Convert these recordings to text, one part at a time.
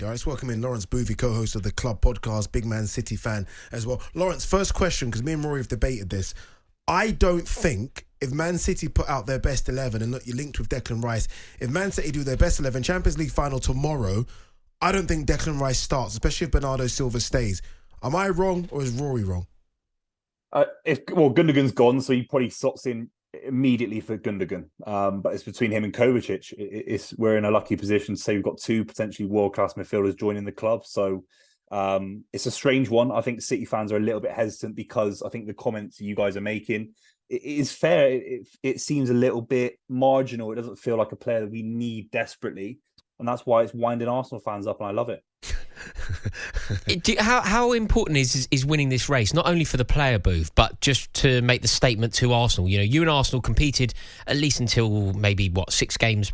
All right, let's welcome in Lawrence Boothby, co-host of the Club podcast, big Man City fan as well. Lawrence, first question, because me and Rory have debated this. I don't think if Man City put out their best 11, and look, you're linked with Declan Rice, if Man City do their best 11, Champions League final tomorrow, I don't think Declan Rice starts, especially if Bernardo Silva stays. Am I wrong or is Rory wrong? Gundogan's gone, so he probably slots in immediately for Gundogan. But it's between him and Kovacic. We're in a lucky position to say we've got two potentially world-class midfielders joining the club. So it's a strange one. I think City fans are a little bit hesitant because I think the comments you guys are making, it is fair. It seems a little bit marginal. It doesn't feel like a player that we need desperately. And that's why it's winding Arsenal fans up, and I love it. How important is winning this race, not only for the player booth, but just to make the statement to Arsenal? You know, you and Arsenal competed at least until maybe, 6 games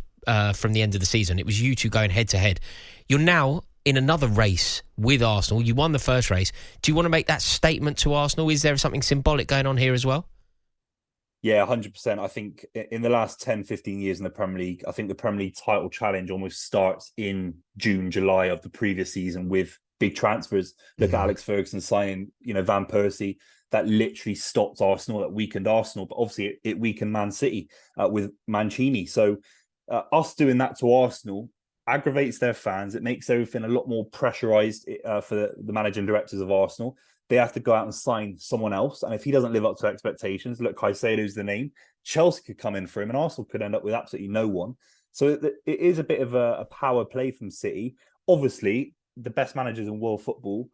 from the end of the season. It was you two going head-to-head. You're now in another race with Arsenal. You won the first race. Do you want to make that statement to Arsenal? Is there something symbolic going on here as well? Yeah, 100%. I think in the last 10, 15 years in the Premier League, I think the Premier League title challenge almost starts in June, July of the previous season with big transfers. Look at Alex Ferguson signing, Van Persie. That literally stopped Arsenal, that weakened Arsenal. But obviously it weakened Man City with Mancini. So us doing that to Arsenal aggravates their fans. It makes everything a lot more pressurised for the managing directors of Arsenal. They have to go out and sign someone else. And if he doesn't live up to expectations, look, Caicedo's the name. Chelsea could come in for him and Arsenal could end up with absolutely no one. So it is a bit of a power play from City. Obviously, the best managers in world football,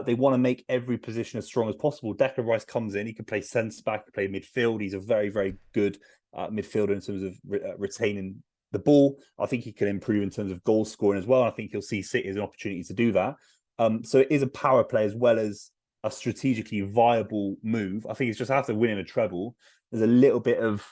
they want to make every position as strong as possible. Declan Rice comes in. He can play centre-back, he can play midfield. He's a very, very good midfielder in terms of retaining the ball. I think he can improve in terms of goal scoring as well. I think he'll see City as an opportunity to do that. So it is a power play as well as a strategically viable move. I think it's just after winning a treble, there's a little bit of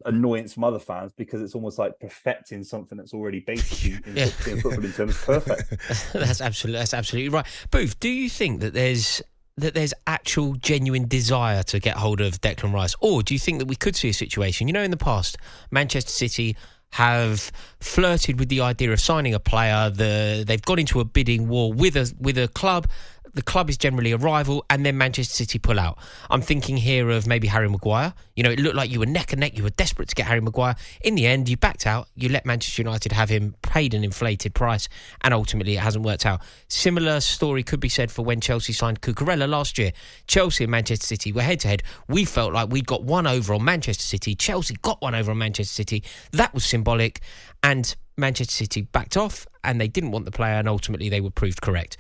annoyance from other fans because it's almost like perfecting something that's already basically in football in terms of perfect. That's absolutely right. Booth, do you think that there's actual genuine desire to get hold of Declan Rice, or do you think that we could see a situation? In the past, Manchester City have flirted with the idea of signing a player. They've got into a bidding war with a club. The club is generally a rival, and then Manchester City pull out. I'm thinking here of maybe Harry Maguire. It looked like you were neck and neck. You were desperate to get Harry Maguire. In the end, you backed out. You let Manchester United have him, paid an inflated price, and ultimately it hasn't worked out. Similar story could be said for when Chelsea signed Cucurella last year. Chelsea and Manchester City were head-to-head. We felt like we'd got one over on Manchester City. Chelsea got one over on Manchester City. That was symbolic, and Manchester City backed off, and they didn't want the player, and ultimately they were proved correct.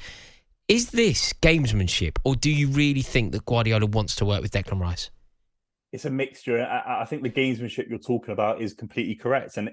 Is this gamesmanship, or do you really think that Guardiola wants to work with Declan Rice? It's a mixture. I think the gamesmanship you're talking about is completely correct. And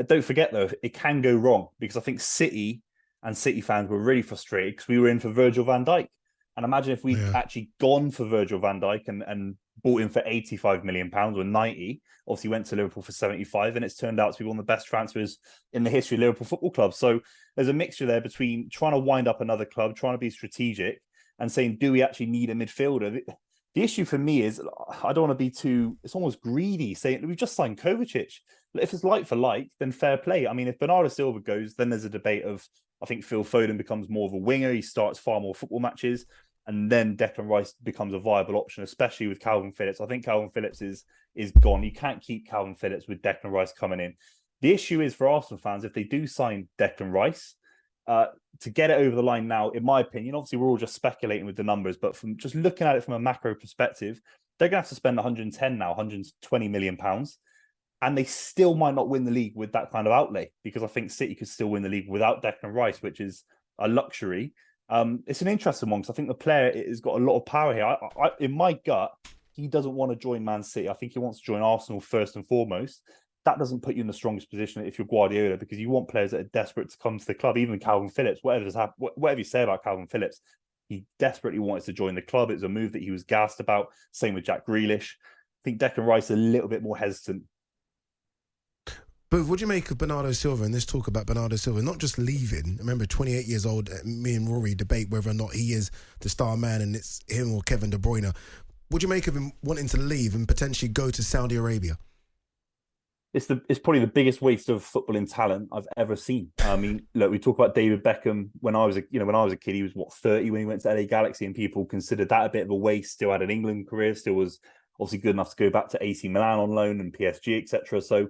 don't forget, though, it can go wrong because I think City and City fans were really frustrated because we were in for Virgil van Dijk. And imagine if we'd actually gone for Virgil van Dijk and bought him for £85 million or 90. Obviously went to Liverpool for 75, and it's turned out to be one of the best transfers in the history of Liverpool Football Club. So there's a mixture there between trying to wind up another club, trying to be strategic, and saying, do we actually need a midfielder? The issue for me is I don't want to be it's almost greedy, saying we've just signed Kovacic. If it's like for like, then fair play. I mean, if Bernardo Silva goes, then there's a debate of, I think Phil Foden becomes more of a winger. He starts far more football matches. And then Declan Rice becomes a viable option, especially with Calvin Phillips. I think Calvin Phillips is gone. You can't keep Calvin Phillips with Declan Rice coming in. The issue is for Arsenal fans, if they do sign Declan Rice, to get it over the line now, in my opinion, obviously we're all just speculating with the numbers, but from just looking at it from a macro perspective, they're going to have to spend 110 now, 120 million pounds. And they still might not win the league with that kind of outlay, because I think City could still win the league without Declan Rice, which is a luxury. It's an interesting one because I think the player has got a lot of power here. In my gut, he doesn't want to join Man City. I think he wants to join Arsenal first and foremost. That doesn't put you in the strongest position if you're Guardiola, because you want players that are desperate to come to the club. Even Calvin Phillips, whatever you say about Calvin Phillips, he desperately wanted to join the club. It was a move that he was gassed about. Same with Jack Grealish. I think Declan Rice is a little bit more hesitant. But what do you make of Bernardo Silva and this talk about Bernardo Silva not just leaving? Remember, 28 years old, me and Rory debate whether or not he is the star man and it's him or Kevin De Bruyne. What do you make of him wanting to leave and potentially go to Saudi Arabia? It's probably the biggest waste of footballing talent I've ever seen. I mean, look, we talk about David Beckham. When I was a kid, he was 30 when he went to LA Galaxy, and people considered that a bit of a waste. Still had an England career, still was obviously good enough to go back to AC Milan on loan and PSG, etc. So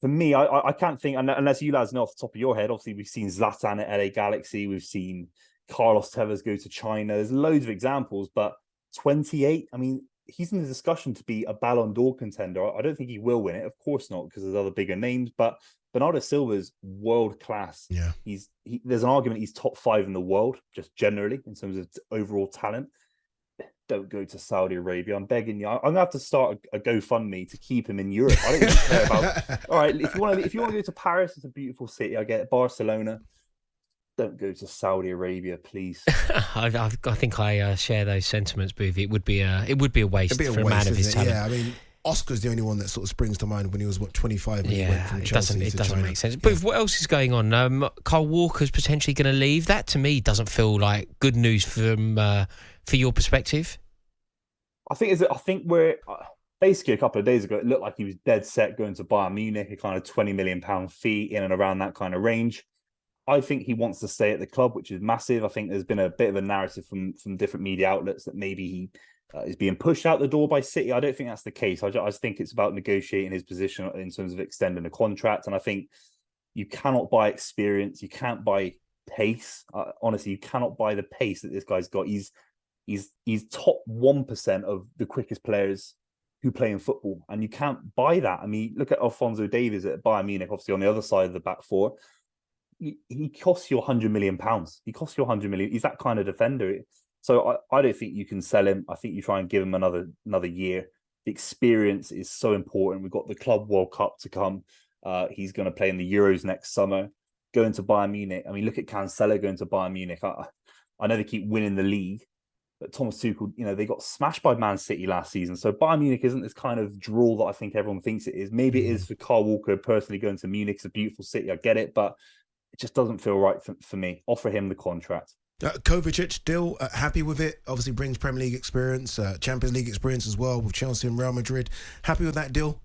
for me, I can't think, unless you lads know off the top of your head. Obviously, we've seen Zlatan at LA Galaxy, we've seen Carlos Tevez go to China. There's loads of examples, but 28. I mean, he's in the discussion to be a Ballon d'Or contender. I don't think he will win it, of course not, because there's other bigger names. But Bernardo Silva's world class. Yeah, there's an argument he's top 5 in the world, just generally in terms of overall talent. Don't go to Saudi Arabia. I'm begging you. I'm gonna have to start a GoFundMe to keep him in Europe. I don't even care about. All right, if you want to go to Paris, it's a beautiful city. I get it. Barcelona. Don't go to Saudi Arabia, please. I think I share those sentiments, Booth. It would be a waste for a man of his talent. Yeah, I mean, Oscar's the only one that sort of springs to mind when he was 25 when he went from Chelsea it to doesn't China. make sense. Booth, what else is going on? Carl Walker's potentially going to leave. That to me doesn't feel like good news for your perspective. I think we're basically a couple of days ago, it looked like he was dead set going to Bayern Munich, a kind of £20 million fee in and around that kind of range. I think he wants to stay at the club, which is massive. I think there's been a bit of a narrative from different media outlets that maybe he is being pushed out the door by City. I don't think that's the case. I just think it's about negotiating his position in terms of extending the contract. And I think you cannot buy experience. You can't buy pace. Honestly, you cannot buy the pace that this guy's got. He's top 1% of the quickest players who play in football, and you can't buy that. I mean, look at Alphonso Davies at Bayern Munich, obviously on the other side of the back four. He costs you £100 million. He costs you £100 million. He's that kind of defender. So I don't think you can sell him. I think you try and give him another year. The experience is so important. We've got the Club World Cup to come. He's going to play in the Euros next summer. Going to Bayern Munich. I mean, look at Cancelo going to Bayern Munich. I know they keep winning the league, but Thomas Tuchel, they got smashed by Man City last season. So Bayern Munich isn't this kind of draw that I think everyone thinks it is. Maybe it is for Carl Walker personally going to Munich. It's a beautiful city. I get it, but it just doesn't feel right for me. Offer him the contract. Kovacic, still happy with it? Obviously brings Premier League experience, Champions League experience as well with Chelsea and Real Madrid. Happy with that deal?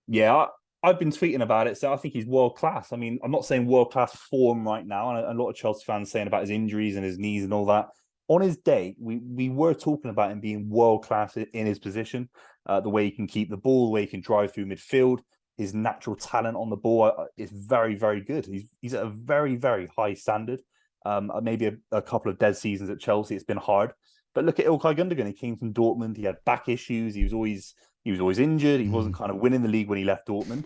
Yeah, I've been tweeting about it, so I think he's world class. I mean, I'm not saying world class form right now, and a lot of Chelsea fans saying about his injuries and his knees and all that. On his day, we were talking about him being world class in his position, the way he can keep the ball, the way he can drive through midfield. His natural talent on the ball is very, very good. He's at a very, very high standard. Maybe a couple of dead seasons at Chelsea, it's been hard. But look at Ilkay Gundogan. He came from Dortmund. He had back issues. He was always injured. He wasn't kind of winning the league when he left Dortmund.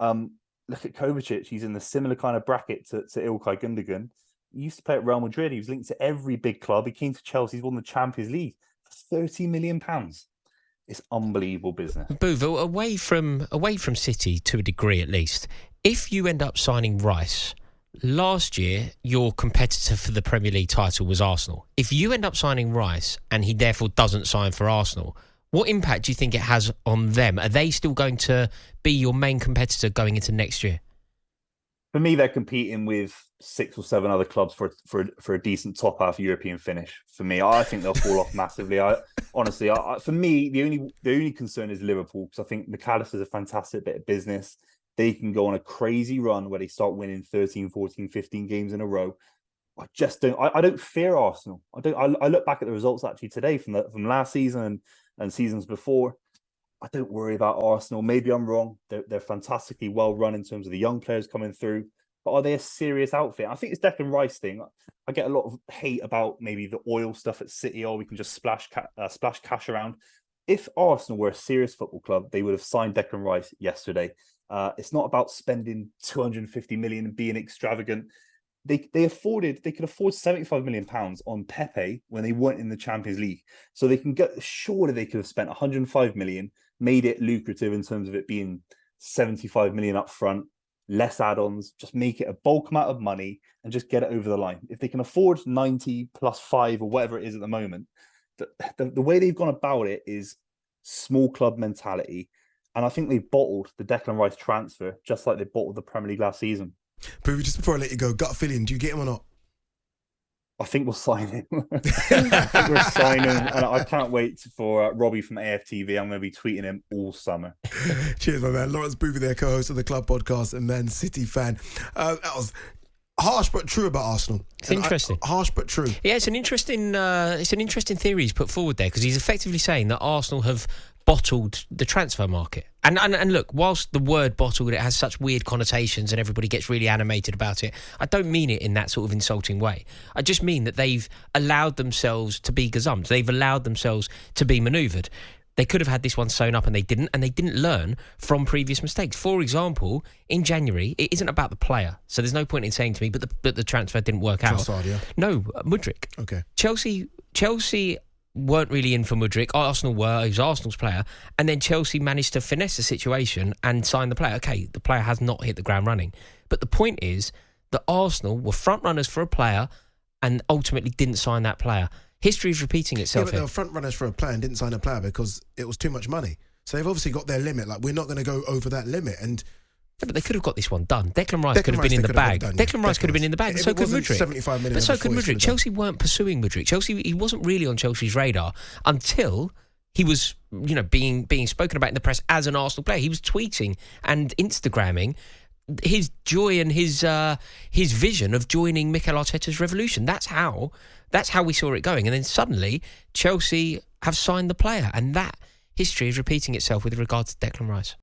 Look at Kovacic. He's in the similar kind of bracket to Ilkay Gundogan. He used to play at Real Madrid. He was linked to every big club. He came to Chelsea. He's won the Champions League for £30 million. It's unbelievable business. Booth, away from City to a degree at least, if you end up signing Rice, last year your competitor for the Premier League title was Arsenal. If you end up signing Rice and he therefore doesn't sign for Arsenal, what impact do you think it has on them? Are they still going to be your main competitor going into next year? For me, they're competing with 6 or 7 other clubs for a decent top half European finish. For me, I think they'll fall off massively. Honestly, for me, the only concern is Liverpool, because I think McAllister's a fantastic bit of business. They can go on a crazy run where they start winning 13, 14, 15 games in a row. I just don't. I don't fear Arsenal. I look back at the results actually today from last season and seasons before. I don't worry about Arsenal. Maybe I'm wrong. They're fantastically well run in terms of the young players coming through. But are they a serious outfit? I think it's Declan Rice thing. I get a lot of hate about maybe the oil stuff at City, or we can just splash cash around. If Arsenal were a serious football club, they would have signed Declan Rice yesterday. It's not about spending 250 million and being extravagant. They could afford £75 million on Pepe when they weren't in the Champions League. So they can surely they could have spent 105 million, made it lucrative in terms of it being 75 million up front, less add-ons, just make it a bulk amount of money and just get it over the line. If they can afford 90 plus 5 or whatever it is at the moment, the way they've gone about it is small club mentality. And I think they've bottled the Declan Rice transfer just like they bottled the Premier League last season. But just before I let you go, gut feeling, do you get him or not? I think we'll sign him. I think we're signing him, and I can't wait for Robbie from AFTV. I'm going to be tweeting him all summer. Cheers, my man. Lawrence Booby there, co-host of the Club Podcast and Man City fan. That was harsh but true about Arsenal. It's interesting. Harsh but true. Yeah, it's an interesting theory he's put forward there, because he's effectively saying that Arsenal have bottled the transfer market. And look, whilst the word bottled, it has such weird connotations and everybody gets really animated about it, I don't mean it in that sort of insulting way. I just mean that they've allowed themselves to be gazumped. They've allowed themselves to be manoeuvred. They could have had this one sewn up and they didn't learn from previous mistakes. For example, in January, it isn't about the player. So there's no point in saying to me, but the transfer didn't work out. Trossard, yeah. No, Mudryk. Okay. Chelsea weren't really in for Mudryk. Arsenal were. He was Arsenal's player. And then Chelsea managed to finesse the situation and sign the player. Okay, the player has not hit the ground running. But the point is that Arsenal were front runners for a player and ultimately didn't sign that player. History is repeating itself. Yeah, but they were front runners for a player and didn't sign a player because it was too much money. So they've obviously got their limit. Like, we're not going to go over that limit. And yeah, but they could have got this one done. Declan Rice could have been in the bag. Declan Rice could have been in the bag. So could Mudryk. 75 million. But so could Mudryk. Chelsea weren't pursuing Mudryk. He wasn't really on Chelsea's radar until he was, being spoken about in the press as an Arsenal player. He was tweeting and Instagramming his joy and his vision of joining Mikel Arteta's revolution. That's how we saw it going. And then suddenly Chelsea have signed the player, and that history is repeating itself with regard to Declan Rice.